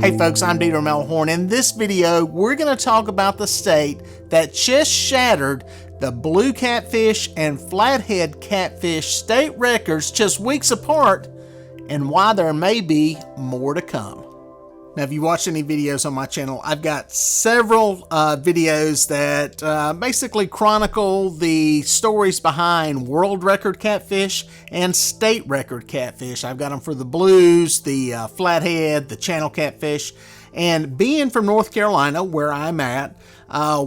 Hey folks, I'm Melhorn. In this video, we're going to talk about the state that just shattered the blue catfish and flathead catfish state records just weeks apart, and why there may be more to come. Now, if you watch any videos on my channel, I've got several videos that basically chronicle the stories behind world record catfish and state record catfish. I've got them for the blues, the flathead, the channel catfish. And being from North Carolina, where I'm at,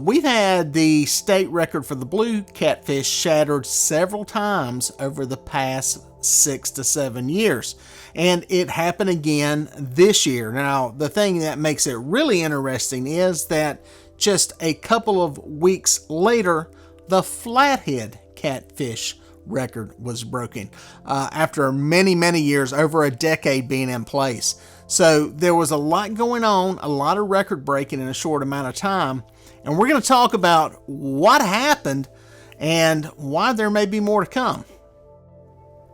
we've had the state record for the blue catfish shattered several times over the past 6 to 7 years. And it happened again this year. Now, the thing that makes it really interesting is that just a couple of weeks later, the flathead catfish record was broken after many, many years, over a decade being in place. So there was a lot going on, a lot of record breaking in a short amount of time. And we're going to talk about what happened and why there may be more to come.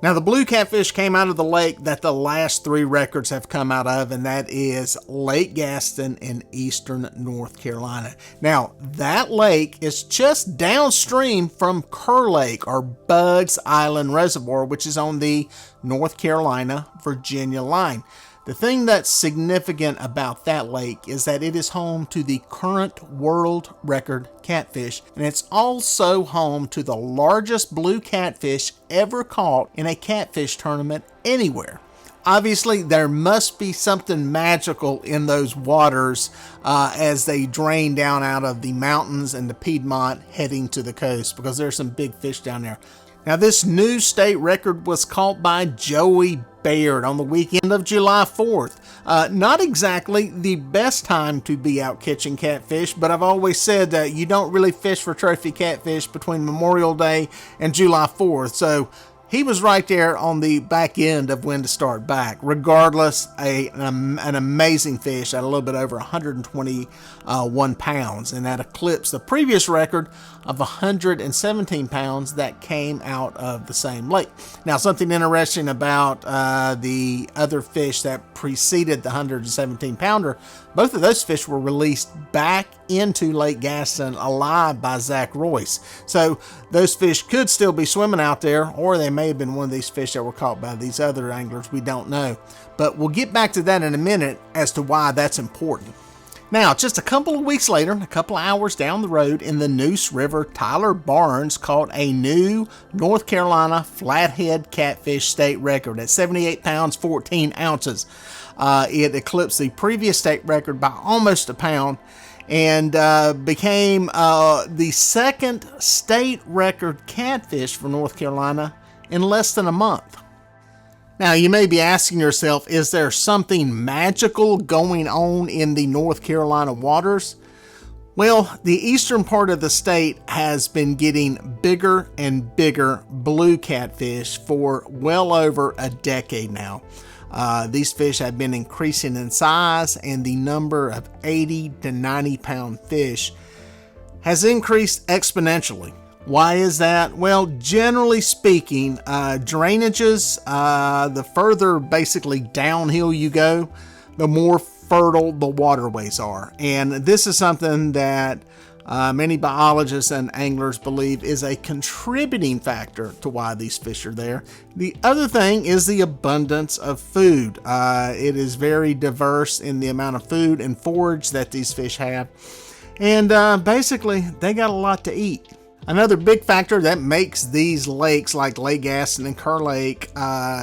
Now, the blue catfish came out of the lake that the last 3 records have come out of, and that is Lake Gaston in eastern North Carolina. Now, that lake is just downstream from Kerr Lake, or Bugs Island Reservoir, which is on the North Carolina-Virginia line. The thing that's significant about that lake is that it is home to the current world record catfish, and it's also home to the largest blue catfish ever caught in a catfish tournament anywhere. Obviously, there must be something magical in those waters as they drain down out of the mountains and the Piedmont heading to the coast, because there's some big fish down there. Now, this new state record was caught by Joey Baird on the weekend of July 4th. Not exactly the best time to be out catching catfish, but I've always said that you don't really fish for trophy catfish between Memorial Day and July 4th. So he was right there on the back end of when to start back. Regardless, an amazing fish at a little bit over 121 pounds, and that eclipsed the previous record of 117 pounds that came out of the same lake. Now, something interesting about the other fish that preceded the 117 pounder, both of those fish were released back into Lake Gaston alive by Zach Royce. So those fish could still be swimming out there, or they may have been one of these fish that were caught by these other anglers. We don't know. But we'll get back to that in a minute as to why that's important. Now, just a couple of weeks later, a couple of hours down the road in the Neuse River, Tyler Barnes caught a new North Carolina flathead catfish state record at 78 pounds, 14 ounces. It eclipsed the previous state record by almost a pound, and became the second state record catfish for North Carolina in less than a month. Now, you may be asking yourself, is there something magical going on in the North Carolina waters? Well, the eastern part of the state has been getting bigger and bigger blue catfish for well over a decade now. These fish have been increasing in size, and the number of 80 to 90 pound fish has increased exponentially. Why is that? Well, generally speaking, drainages, the further basically downhill you go, the more fertile the waterways are. And this is something that many biologists and anglers believe is a contributing factor to why these fish are there. The other thing is the abundance of food. It is very diverse in the amount of food and forage that these fish have. And basically, they got a lot to eat. Another big factor that makes these lakes like Lake Gaston and Kerr Lake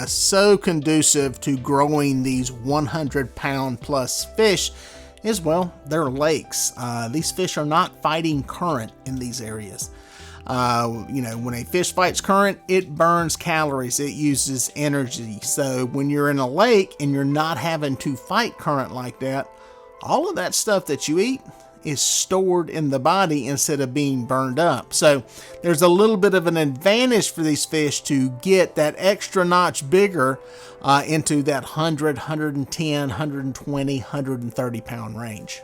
so conducive to growing these 100-pound plus fish is, well, they're lakes. These fish are not fighting current in these areas. When a fish fights current, it burns calories, it uses energy. So when you're in a lake and you're not having to fight current like that, all of that stuff that you eat is stored in the body instead of being burned up. So there's a little bit of an advantage for these fish to get that extra notch bigger into that 100, 110, 120, 130 pound range.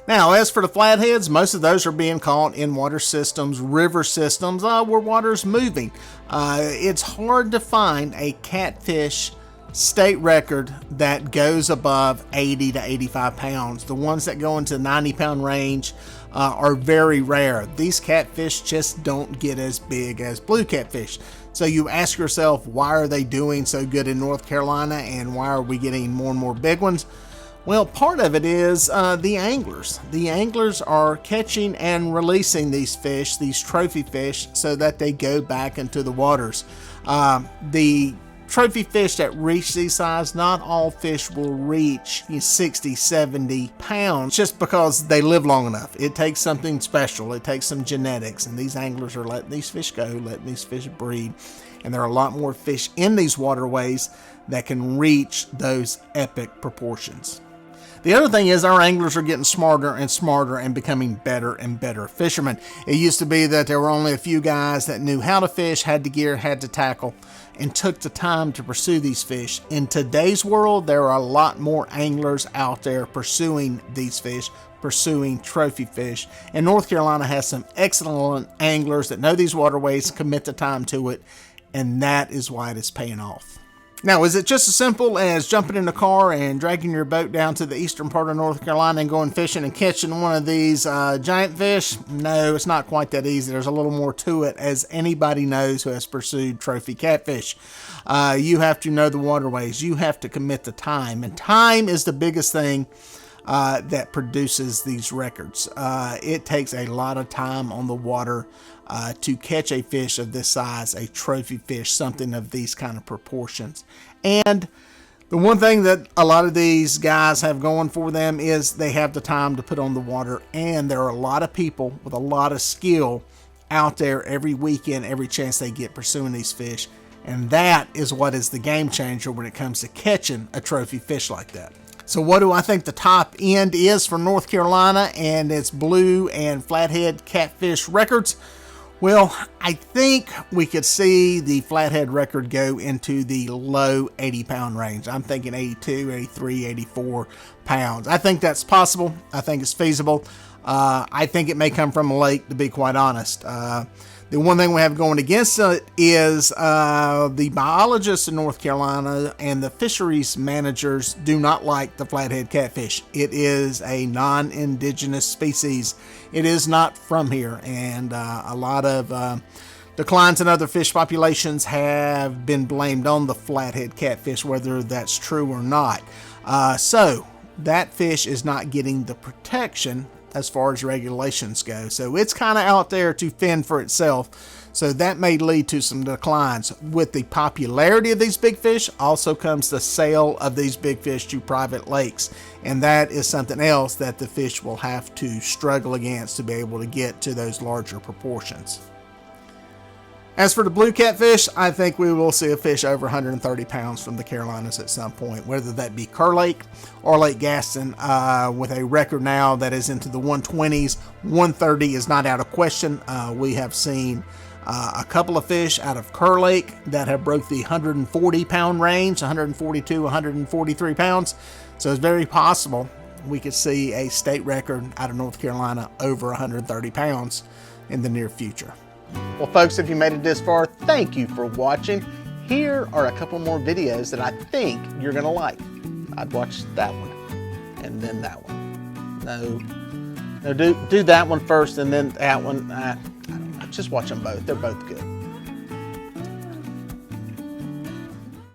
Now, as for the flatheads, most of those are being caught in water systems, river systems, where water's moving. It's hard to find a catfish state record that goes above 80 to 85 pounds. The ones that go into the 90-pound range are very rare. These catfish just don't get as big as blue catfish. So you ask yourself, why are they doing so good in North Carolina and why are we getting more and more big ones? Well, part of it is the anglers. The anglers are catching and releasing these fish, these trophy fish, so that they go back into the waters. The trophy fish that reach these size, not all fish will reach 60, 70 pounds just because they live long enough. It takes something special. It takes some genetics, and these anglers are letting these fish go, letting these fish breed. And there are a lot more fish in these waterways that can reach those epic proportions. The other thing is our anglers are getting smarter and smarter and becoming better and better fishermen. It used to be that there were only a few guys that knew how to fish, had the gear, had the tackle, and took the time to pursue these fish. In today's world, there are a lot more anglers out there pursuing these fish, pursuing trophy fish. And North Carolina has some excellent anglers that know these waterways, commit the time to it, and that is why it is paying off. Now, is it just as simple as jumping in the car and dragging your boat down to the eastern part of North Carolina and going fishing and catching one of these giant fish? No, it's not quite that easy. There's a little more to it, as anybody knows who has pursued trophy catfish. You have to know the waterways. You have to commit the time, and time is the biggest thing that produces these records. It takes a lot of time on the water to catch a fish of this size, a trophy fish, something of these kind of proportions. And the one thing that a lot of these guys have going for them is they have the time to put on the water, and there are a lot of people with a lot of skill out there every weekend, every chance they get, pursuing these fish. And that is what is the game changer when it comes to catching a trophy fish like that. So what do I think the top end is for North Carolina and its blue and flathead catfish records? Well, I think we could see the flathead record go into the low 80-pound range. I'm thinking 82, 83, 84 pounds. I think that's possible. I think it's feasible. I think it may come from a lake, to be quite honest. The one thing we have going against it is the biologists in North Carolina and the fisheries managers do not like the flathead catfish. It is a non-indigenous species. It is not from here, and a lot of declines in other fish populations have been blamed on the flathead catfish, whether that's true or not. So that fish is not getting the protection as far as regulations go. So it's kind of out there to fend for itself. So that may lead to some declines. With the popularity of these big fish also comes the sale of these big fish to private lakes. And that is something else that the fish will have to struggle against to be able to get to those larger proportions. As for the blue catfish, I think we will see a fish over 130 pounds from the Carolinas at some point, whether that be Kerr Lake or Lake Gaston, with a record now that is into the 120s. 130 is not out of question. We have seen a couple of fish out of Kerr Lake that have broke the 140 pound range, 142, 143 pounds. So it's very possible we could see a state record out of North Carolina over 130 pounds in the near future. Well, folks, if you made it this far, thank you for watching. Here are a couple more videos that I think you're going to like. I'd watch that one and then that one. No, do that one first and then that one. I don't know. Just watch them both. They're both good.